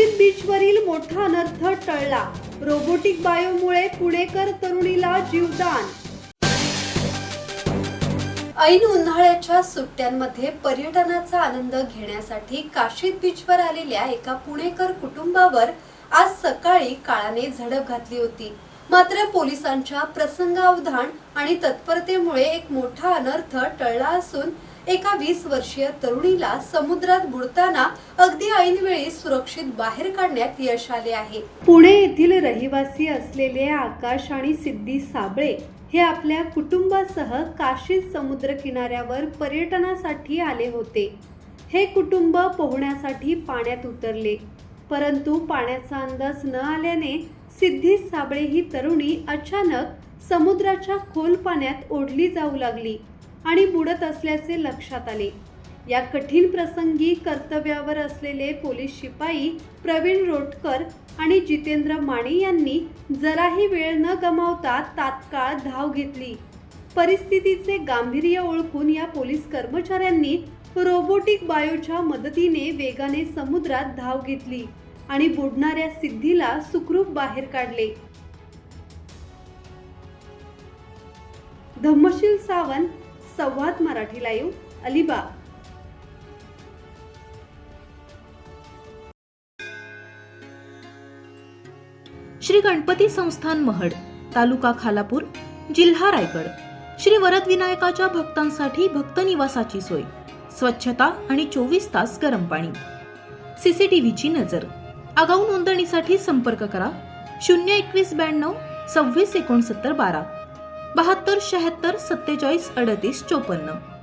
काशीद बीचवरील मोठा अनर्थ टळला। रोबोटिक बायोमुळे पुणेकर तरुणीला जीवदान। ऐन उन्हाळ्याच्या सुट्ट्यांमध्ये पर्यटनाचा आनंद घेण्यासाठी काशीद बीचवर आलेल्या एका पुणेकर कुटुंबावर आज सकाळी काळाने झडप घातली होती। मात्र पोलिसांच्या प्रसंगावधान आणि तत्परतेमुळे एक मोठा अनर्थ टळला असून एका 20 वर्षीय तरुणीला समुद्रात बुडताना अगदी ऐनवेळी सुरक्षित बाहेर काढण्यात यश आले आहे। पुणे येथील रहिवासी असलेले आकाश आणि सिद्धी साबळे हे आपल्या कुटुंबासह काशीद समुद्र किनाऱ्यावर पर्यटनासाठी आले होते। हे कुटुंब पोहण्यासाठी पाण्यात उतरले, परंतु पाण्याचा अंदाज न आल्याने सिद्धी साबळे ही तरुणी अचानक समुद्राच्या खोल पाण्यात ओढली जाऊ लागली आणि बुडत असल्याचे लक्षात आले। या कठीण प्रसंगी कर्तव्यावर असलेले पोलीस शिपाई प्रवीण रोटकर आणि जितेंद्र माने यांनी जराही वेळ न गमावता तात्काळ धाव घेतली। परिस्थितीचे गांभीर्य ओळखून या पोलीस कर्मचाऱ्यांनी रोबोटिक बायोच्या मदतीने वेगाने समुद्रात धाव घेतली आणि बुडणाऱ्या सिद्धीला सुखरूप बाहेर काढले। धम्मशील सावंत, संवाद मराठी लाईव्ह, अलिबाग। श्री गणपती संस्थान महड, तालुका खालापूर, जिल्हा रायगड। श्री वरद विनायकाच्या भक्तांसाठी भक्त निवासाची सोय, स्वच्छता आणि 24 तास गरम पाणी, सीसीटीव्हीची नजर। आगाऊ नोंदणीसाठी संपर्क करा 02192 26 69 12 72 76 47 38 54।